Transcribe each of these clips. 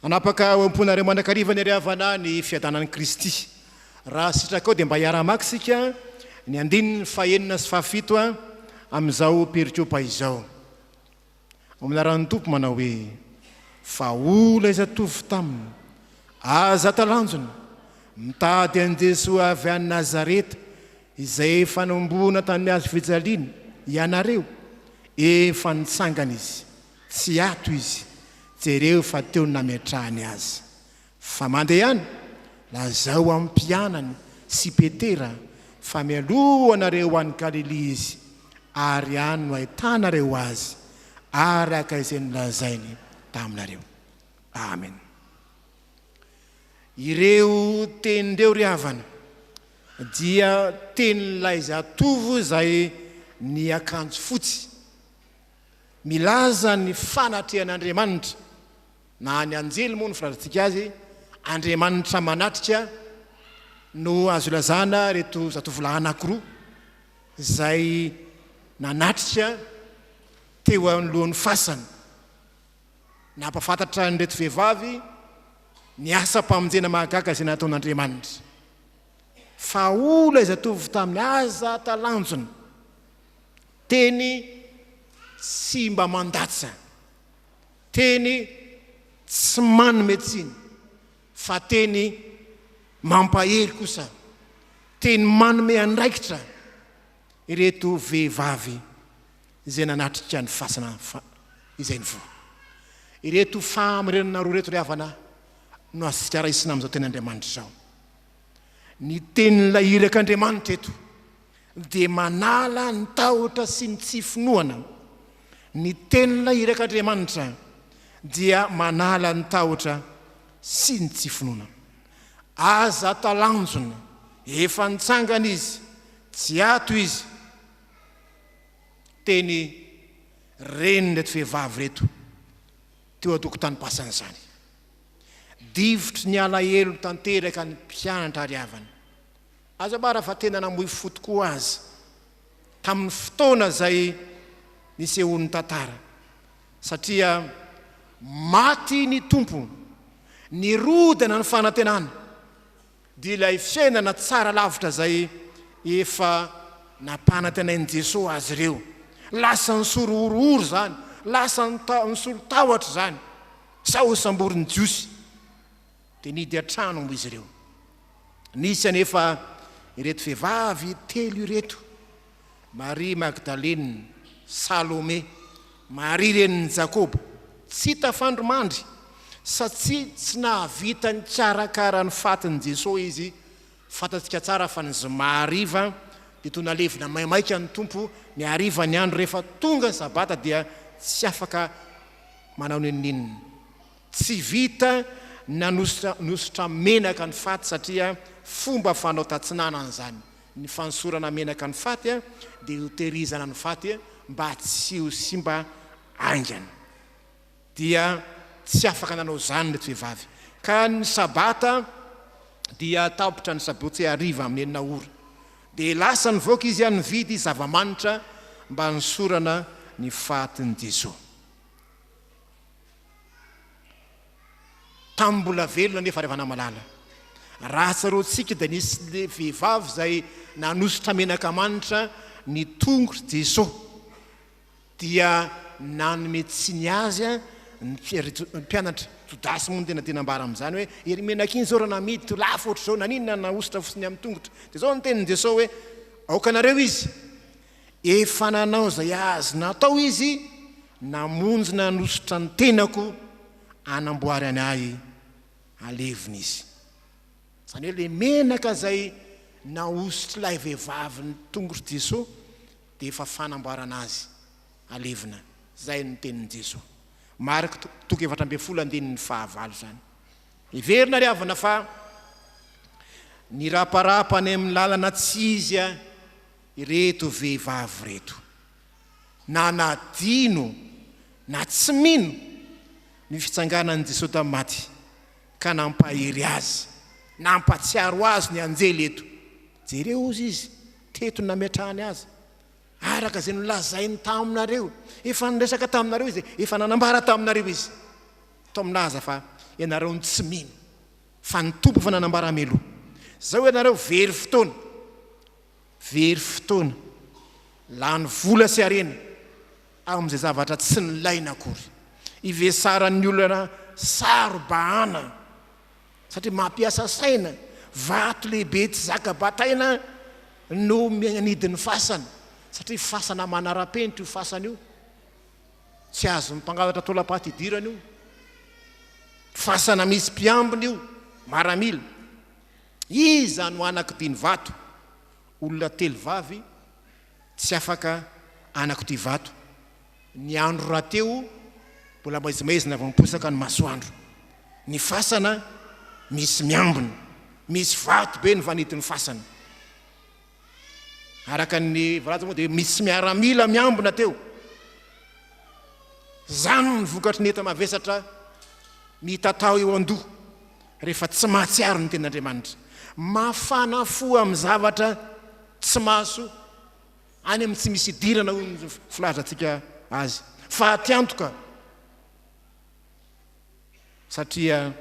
Anapaka omponareo mandakarivany ry havana ny fiadanan'i Kristy. Raha sitraka ao dia mba hiara-maka sika ny andininy fahenina sy fahafito amin'izao perikopa izao. Aminaran'ny Tompo manao hoe fa ola izy tovy taminy aza talanjona mitady an' Jesoa avy any Nazareta izay efa nombona tamin'ny hazo fijaliana ianareo efa nitsangana izy tsy ato izy jereo fa teo nametrahany azy fa mandehany lazao amin'ny mpianany sy Petera fa mialohanareo any Galilia Izy ary any no ahitanareo azy araka izay nolazainy taminareo. Amen. Ireo tenindreo ry havana dia tenin'ilay zatovo izay ny akanjo fotsy milaza ny fanatrehan'Andriamanitra na ny anjely moa ny filazatsika azy Andriamanitra manatrika no azo lazana reto zatovolahy anankiroa izay nanatrika teo anolohan'ny fasana nampafantatra ny reto vehivavy ny asa-pamonjena mahagaga izay nataon'Andriamanitra fa ola izy atovy tamin'ny aza talanjona teny tsy mba mandatsa teny tsy manome tsiny fa teny mampahery kosa teny manome andraikitra ireto vehivavy izay nanatrika ny fasana izay ny vo ireto famirenana roa reto ry havana no asika raisina amin'izao teny Andriamanitra zao. Ny tenin'ilay irak'Andriamanitra eto dia manala ny tahotra sy ny tsy finoana. Ny tenin'ilay irak'Andriamanitra dia manala ny tahotra sy ny tsy finoana. Aza talanjona efa nitsangana izy tsy ato izy teny reniny reto vehivavy reto teo an-tokotanim-pasana izany. Divotry ny alahelo tanteraka ny mpianatra ry havana. Aza bara fa tena namoy fo tokoa azy tamin'ny fotoana izay nisehoany tantara satria maty ny Tompo nirodana ny fanantenana dia ilay fiainana tsara lavitra izay efa nampanantenain'i Jesoa azy ireo lasa nisoro orooro zany lasa nisoro tahotra zany sao samboriny jiosy dia nidy an-trano mo izy ireo. Nisy anefa ireto vehivavy telo ireto Maria Magdalena, Salome, Maria renin'i Jakoba tsy tafandromandry satria tsy nahavita ny karakara ny fatin'i Jesoa izy fantatsika tsara fa ny zoma hariva dia toy nalevina maimaika ny Tompo ny hariva ny andro rehefa tonga ny sabata dia tsy afaka manao ninninina tsy vita nanositra menaka ny faty satria fomba fanao tatsinana zany ny fansorana menaka ny faty dia hoterizana ny faty mba tsy ho simba aingana dia tsy afaka nanao zany reto vehivavy ka ny sabata dia tapotra ny sabotsy hariva amin'ny enina ora dia lasa nivoaka izy nividy zava-manitra mba nisorana ny fatin'i Jesoa. Tamin'ny mbola velona nefa rehefa namalala raha tsaroantsika dia nisy le vehivavy izay nanositra menaka manitra ny tongotry Jesoa dia nanome tsiny azy ny mpianatra todasy moa ny tena tenambara amin'izany hoe ery menaka iny zao raha namidy to lafo ohatry zao naninona naositra fotsiny amin'ny tongotra dia zao ny tenin'i Jesoa hoe aokanareo izy efa nanao izay azy natao izy namonjy nanositra ny tenako anamboary any ahy alevina izy zany hoe le menaka izay naositra ilay vehivavy ny tongotry Jesoa dia efa fanamboarana azy alevina zay ny tenin'i Jesoa. Marka 7:15 zany. Iverina ry havana fa niraparapany amin'ny lalana tsy izy ireto vehivavy reto na nadino na tsy mino ny fitsanganan'i Jesoa tamin'ny maty ka nampahery azy nampatsiaro azy ny anjely eto jereo ozy izy teto nametrahany azy araka izay nolazainy taminareo efa niresaka taminareo izy efa nanambara taminareo izy to milaza fa ianareo ny tsy mino fa ny tompo fa nanambara-meloa zao ianareo very fotoana lany vola sy arena amin'izay zavatra tsy nilaina akory ivesaran'ny olona sarobahana satria mampiasa saina vato lehibe tsy zaka-bataina no mianidin'ny fasana satria fasana manara-penitra io fasana io tsy azo mpangalatra tola-paty idirana io fasana misy mpiambina io maramila iza no anaky-diny vato olona telo vavy tsy afaka anaky-ty vato ny andro raha teo mbola maizimaizina vamposaka ny masoandro ny fasana misy miambina misy vato be ny vanidin'ny fasana araka ny valaza moa dia misy miaramila miambina teo zany ny vokatry ny eta mavesatra mitatao eo an-doha rehefa tsy mahatsiaro ny ten'Andriamanitra mafana fo amin'ny zavatra tsy maso any amin'ny tsy misy idirana ho ny filazantsika azy fa atiantoka satria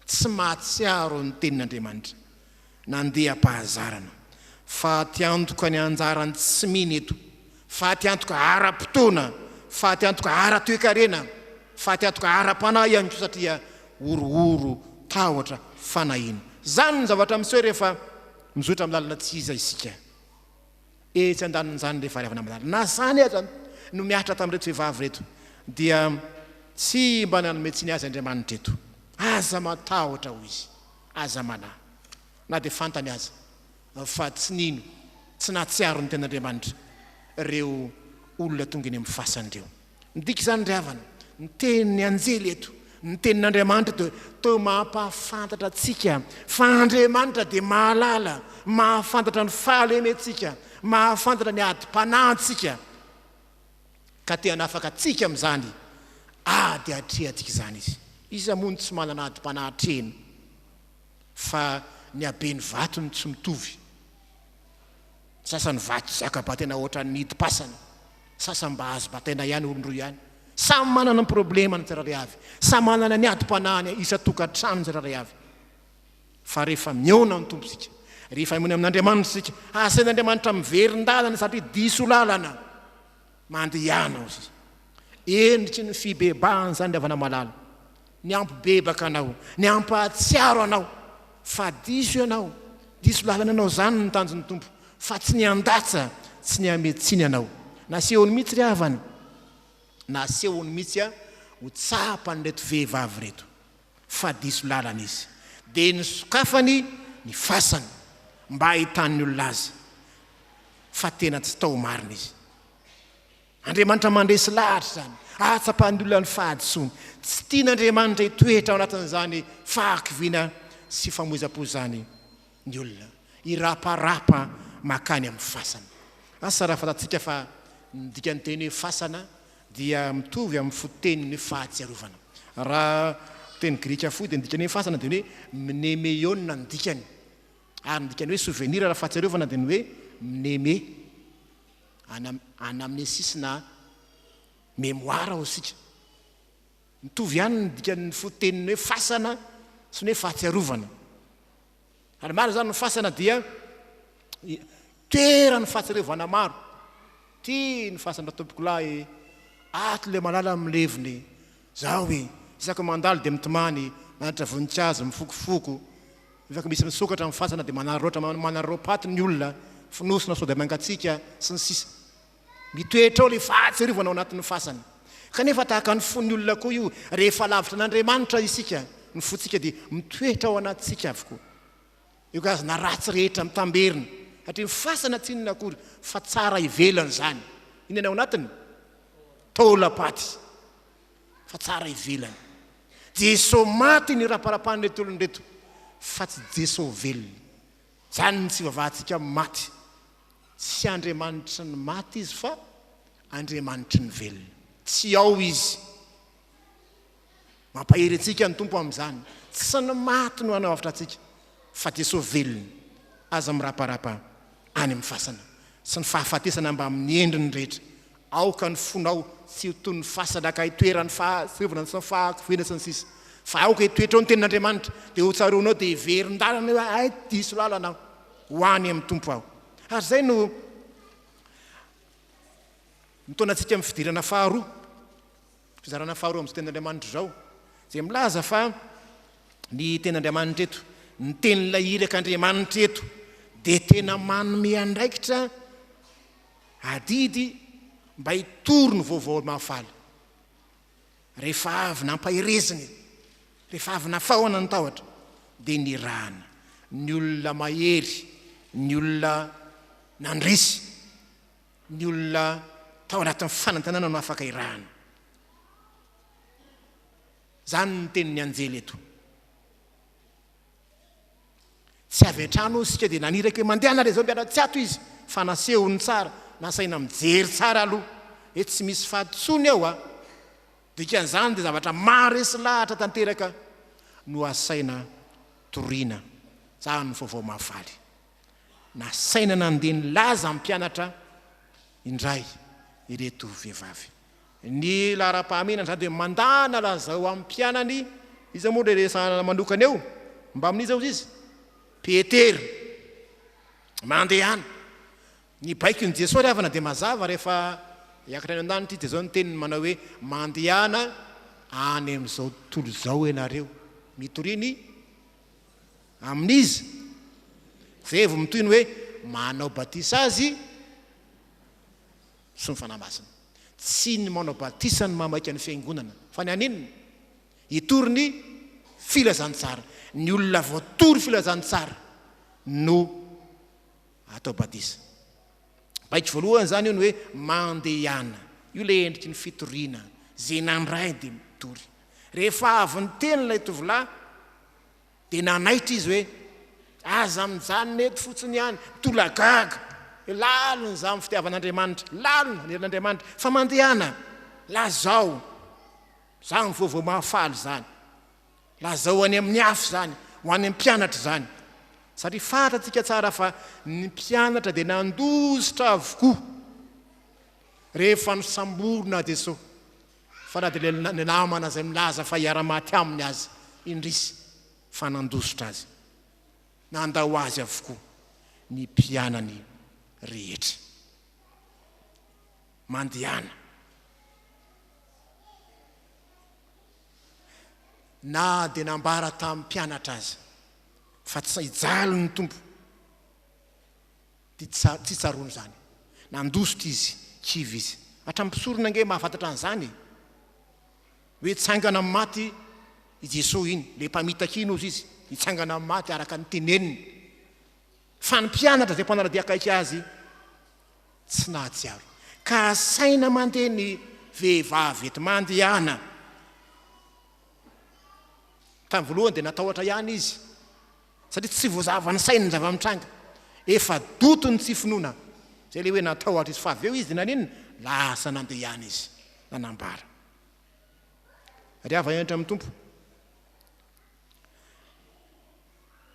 tsy mahatsiaro ny tenin'Andriamanitra nandeha pahazarana fa atiantoka ny anjarany tsy miny eto fa atiantoka ara-potoana fa atiantoka ara-toekarena fa atiantoka ara-panahy ihany ko satria orooro tahotra fanahina zany ny zavatra miseho rehefa mizotra amin'ny lalana tsy iza isika tsy andanin'izany rehefa riavana amin'ny lalana na zany aza no miatra tamin'reto vehivavy reto dia tsy mba nanome tsy ny azy Andriamanitra eto aza matahotra ho izy aza manahy na dia fantany aza fa tsy nino tsy nahatsiaro ny ten'Andriamanitra reo olona tonga eny amin'ny fasandreo midika izany ry havana ny tenin'ny anjely eto ny tenin'Andriamanitra to mampahafantatra atsika fa Andriamanitra dia mahalala mahafantatra ny fahalementsika mahafantatra ny adi-panahintsika ka te hanafaka atsika amin'izany ady atrehantsika izany izy amony tsy manana adi-panahitreno fa ny abeny vato ny tsy mitovy sasany vato zaka-bataina ohatra ny hidi-pasana sasany mba azo bataina ihany olon-droa ihany samy manana ny problema ny tsirairay avy samy manana ny adi-panahiny isa-tokantrano ny tsirairay avy fa rehefa miona ny tomposika rehefa mony amin'Andriamanitra sika asain'Andriamanitra miverin-dalana satria diso lalana mandehanao endritry ny fibebahany zany ry havana malala ny ampibebaka anao ny ampahatsiaro anao fa diso ianao diso lalana anao zany ny tanjon'ny tompo fa tsy ny andatsa tsy ny ametsiny anao nasehony mihitsy ry havana nasehony mihitsy ho tsapany reto vehivavy reto fa diso lalana izy dia ny sokafany ny fasany mba hitan'ny olona azy fa tena tsy tao marina izy Andriamanitra mandresy lahatra zany atsapahany olona ny fahadisoany tsy tian'Andriamanitra hitoetra ao anatin'izany fahakiviana sy famoizam-pozany ny olona iraparapa makany amin'ny fasana asa raha fantatsika fa ny dikany teny hoe fasana dia mitovy amin'ny foteny hoe fahatsiarovana raha teny grika foy dia ny dikany hoe fasana dia ny hoe mnemeona ny dikany ary ny dikany hoe souvenir raha fahatsiarovana dia ny hoe mneme anamnesis na mémoire ho sika mitovy ihany ny dikan'ny foteniny hoe fasana sy ny hoe fahatsiarovana ary maro zany ny fasana dia toera ny fahatsiarovana maro ty ny fasana tompoko lahy ato le malala amileviny zao hoe isaka mandalo dia mitomany manatra voninkazo mifokofoko ifaka misy misokatra amin'ny fasana dia manarao-paty ny olona finosina sao dia mangatsika sy ny sisa mitoetra ao le fahatsiarovana ao anatin'ny fasana kanefa tahaka ny fon'ny olona koa io rehefa lavitra n'Andriamanitra isika ny fotsika dia mitoetra ao anatsika avokoa io ka azy na ratsy rehetra mitamberina satria ny fasana tsy inona akory fa tsara ivelany zany inona ao anatiny taolam-paty fa tsara ivelany Jesoa maty ny raparapany reto olony reto fa tsy Jesoa velony zany ny tsy vavahantsika maty tsy Andriamanitra ny maty izy fa Andriamanitra ny velona tsy ao izy mampahery antsika ny tompo amin'izany tsy ny maty no hanao avitra antsika fa Jesoa velona aza miraparapa any amin'ny fasana sy ny fahafatesana mba amin'ny endriny rehetra aoka ny fonao tsy tony fasadaka itoerany fahatsivana sy fahakofena sy ny sisa fa aoka itoetra ao ny tenin'Andriamanitra dia ho tsaronao dia heverin-dalana hoe ay diso lalana ho any amin'ny Tompo aho. Ary zay no mitonantsika amin'ny fidirana faharoa, fizarana faharoa amin'izao tenin'Andriamanitra zao, izay milaza fa ny tenin'Andriamanitra eto, ny tenin'ilay irak'Andriamanitra eto dia tena manome andraikitra adidy mba hitory ny vaovao mahafaly. Rehefa avy nampahireziny, rehefa avy nafahona ny tahotra dia ny rahana ny olona mahery, ny olona nandrisy, ny olona tao anatin'ny fanantenana no afaka irahana. Zany ny tenin'ny anjely eto. Tsy avy an-trano isika dia naniraka hoe mandeha anareo zao miara tsy ato izy fa nasehony tsara, nasaina mijery tsara aloha hoe tsy misy fahaditsony ao dikan'izany dia zavatra maresy lahatra tanteraka no asaina toriana. Zany ny vaovao mahafaly. Nasaina nandeha nilaza amin'ny mpianatra indray ireto vehivavy. Ny lara-pahamena zany dia mandana lazao amin'ny mpianany izy moa dia resahana manokana eo mba amin'izao izy Petera mandehana. Ny baiky ny Jesoa ravana dia mazava rehefa hiakatra any an-danitra dia zao ny teniny manao hoe mandehana any amin'izao tontolo izao ianareo mitoriny amin'izy. Zay vao mitoy ny hoe manao batisa azy sy ny fanahy-masina. Tsy ny manao batisa ny mamaika ny fiangonana fa ny anininy hitory ny filazantsara. Ny olona voatory filazantsara no atao batisa. Baiky voalohany zany io ny hoe mandehana. Io le endriky ny fitoriana zay nandray dia mitory. Rehefa avy ny teny ilay tovolahy dia nanaitra izy hoe aza mijanona eto fotsiny ihany mitolagaga lalina zany fitiavan'Andriamanitra, lalina nerin'Andriamanitra fa mandehana lazao zany vaovao mahafaly zany, lazao any amin'ny afo zany, ho any amin'ny mpianatra zany. Satria fantatsika tsara fa ny mpianatra dia nandositra avokoa rehefa nisamborona Jesoa, fa na dia ny namana zay milaza fa hiara-maty aminy azy indrisy fa nandositra azy, nandao azy avokoa ny mpianany rehetra. Mandehana na dia nambara tamin'ny mpianatra azy fa tsy hijaly ny Tompo dia tsy tsarony zany, nandositra izy kivy izy. Hatrampisorona nge mahafantatra an'izany hoe tsangana amin'ny maty i Jesoa iny, le mpamitaka iny ozy izy hitsangana amin'ny maty araka ny teneniny. Fa ny mpianatra zay mpanaradia akaiky azy tsy nahatsiaro ka asaina mandeha ny vehivavy eto mandehana. Tamin'ny voalohany dia natahotra ihany izy satria tsy voazava ny sainy ny zava-mitranga, efa dotony tsy finoana zay le hoe natahotra izy fa avy eo izy naninona lasa nandeha ihany izy nanambara. Riava entra amin'ny Tompo.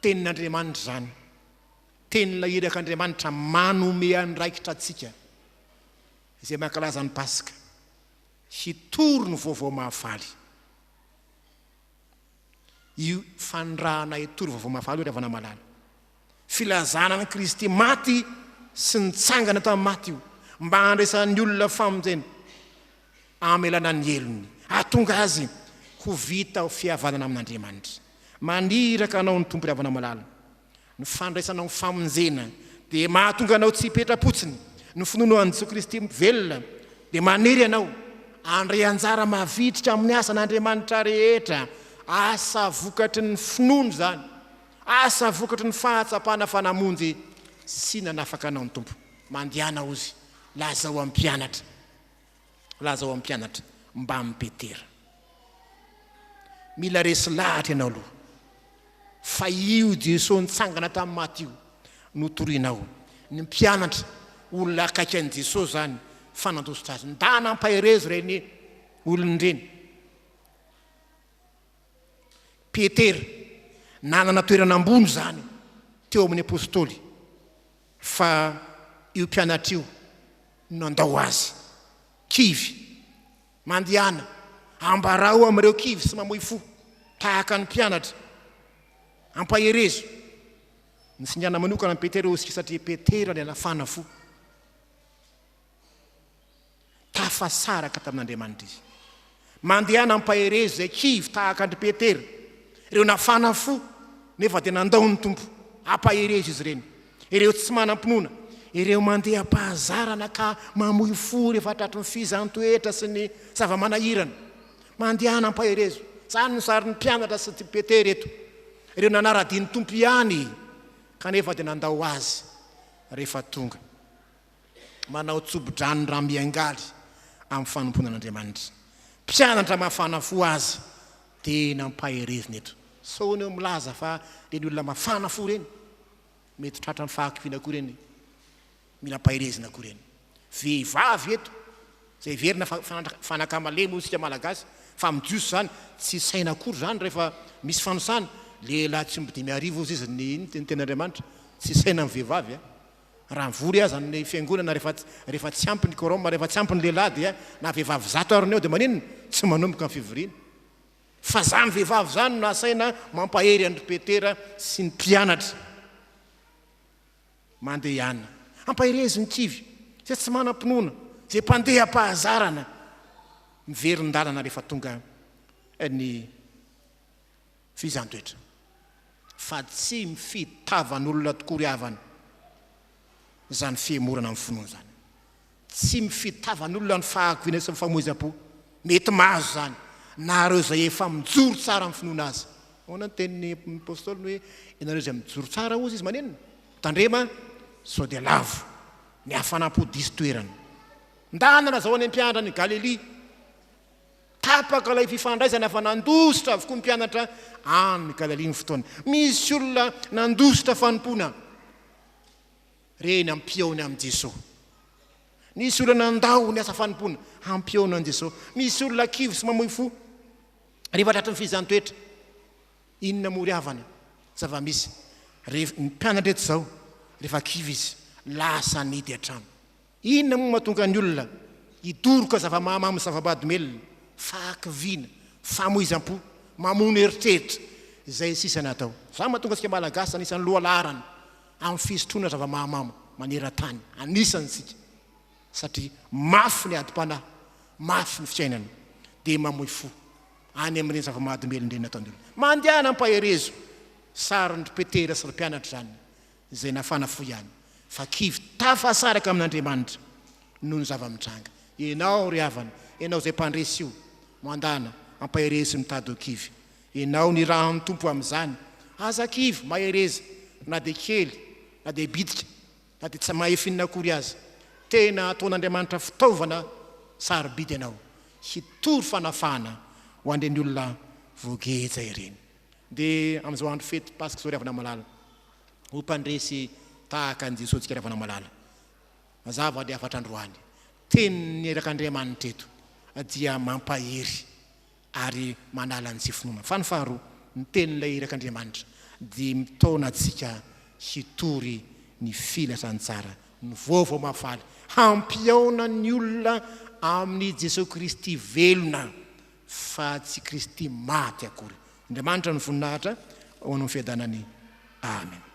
Tenin'Andriamanitra zany, tenin'ilay irak'Andriamanitra manome andraikitra atsika izay mankalaza ny Pasika, hitory ny vaovao mahafaly. Io fandrahana hitory vaovao mahafaly io ravana malala. Filazana ny Kristy maty sy nitsangana tamin'ny maty io mba handraisan'ny olona famonjena amelana ny elony, ahatonga azy ho vita ho fihavanana amin'Andriamanitra. Maniraka anao ny Tompo ravana malala, ny fandraisanao ny famonjena dia mahatonga anao tsy hipetra-potsiny ny finoana an'i Jesoa Kristy velona, dia maniry anao andray anjara mahavitrika amin'ny asan'Andriamanitra rehetra, asa vokatry ny finono zany, asa vokatry ny fahatsapana fanamonjy sy nanafaka anao ny Tompo. Mandehana ozy, lazao amin'ny mpianatra, lazao amin'ny mpianatra mba amin'ny Petera. Mila resy lahatra ianao aloha fa io Jesoa nitsangana tamin'ny maty io no torianao. Ny mpianatra olona akaiky an'i Jesoa zany fa nandositra azy, nda nampaherezo reny olon'ireny. Petera nanana toerana ambony zany teo amin'ny apôstôly fa io mpianatra io nandao azy kivy mandiana ambarao am'ireo kivy sy mamoy fo tahaka ny mpianatra ampaherezo ny siniana manokana Petera osika satria Petera ny anafana fo tafasaraka tamin'Andriamanitra izy mandiana ampaherezo zay kivy tahaka ny Petera ireo nafana fo nefa dia nandao ny Tompo ampaherezo izy ireny ireo tsy manam-pinoana ireo mandeha pahazarana ka mamoy fo rehefa tratry ny fizan-toetra sy ny zava-manahirana mandiana ampaherezo zany ny sarin'ny mpianatra sy ty Petera eto ireo nanara-diny Tompo ihany kanefa dia nandao azy rehefa tonga manao tsobodranony raha miangaly amin'ny fanomponan'Andriamanitra mpianatra mafana fo azy dia nampaherezony eto saony eo milaza fa reny olona mafana fo reny mety tratra ny fahakiviana koa reny mila mpaherezina koa reny vehivavy eto zay verina fanakamalemo sika malagasy fa mijiosy zany tsy saina akory zany rehefa misy fanosana lehilahy tsy mbo 5,000 izy ny ten'Andriamanitra tsy saina amin'ny vehivavy raha mivory azy ny fiangonana rehefa tsy ampy ny koroma rehefa tsy ampy ny lehilahy dia na vehivavy 100 arony eo dia maninona tsy manomboka ny fivoriana fa zany vehivavy zany no asaina mampahery andry Petera sy ny mpianatra mandeha ihany ampaherezy ny kivy zay tsy manam-pinoana zay mpandeha pahazarana miverin-dalana rehefa tonga ny fizan-toetra fa tsy mifitavan'olona tokory havana zany fiemorana amin'ny finoana zany tsy mifitavan'olona ny fahakiviana sy ny famoizam-po mety mahazo zany na reo zay efa mijoro tsara amin'ny finoana azy hoana ny tenin'ny apôstôly hoe ianareo zay mijoro tsara ozy izy manenina tandrema sao dia lavo ny hafanam-po diso toerana ndanana zao any mpianatra ny Galilia tapaka ilay fifandraisana fa nandositra avokoa mpianatra any Galilia ny fotoana misy olona nandositra fanompona reny ampiaony amin'ny Jesoa misy olona nandao ny asa fanompona ampiaony amin'ny Jesoa misy olona kivy sy mamoy fo rehefa tratry ny fizan-toetra inona mory havana zava-misy ny mpianatra eto zao rehefa kivy izy lasa nidy hatrano inona moa mahatonga ny olona hidoroka zava-mahamamy zava-manitra fahakiviana famoizam-po mamono eritreritra zay sisa natao za mahatonga sika malagasy anisan'ny lohalarana amin'ny fisotroana zava-mahamamy maneran-tany anisany sika satria mafy ny adi-panahy mafy ny fiainana dia mamoy fo any amin'ireny zava-mahadomelona ireny nataony olona mandehana ampaherezo sarindry Petera sy ry mpianatra zany zay nafana fo ihany fa kivy tafasaraka amin'Andriamanitra noho ny zava-mitranga ianao ry havana ianao zay mpandresy io mandana ampaherezy mitady ho kivy ianao ny raha ny Tompo amin'izany aza kivy mahereza na dia kely na dia bitika na dia tsy mahefinina akory azy tena ataon'Andriamanitra fitaovana sarobidy ianao hitory fanafana ho andreny olona voageja ireny dia amin'izao andro fety pasika zao ry havana malala ho mpandresy tahaka an' Jesoa tsika ry havana malala mazava dia afatra androany teny erak'Andriamanitra eto dia mampahery ary manala ny tsy finoana fa ny faharoa ny tenin'ilay erak'Andriamanitra dia mitaona antsika hitory ny filasany tsara ny vaovao mahafaly hampiaona ny olona amin'ny Jesoa Kristy velona fa tsy Kristy maty akory Andriamanitra ny voninahitra ho an'ny fiadanany amen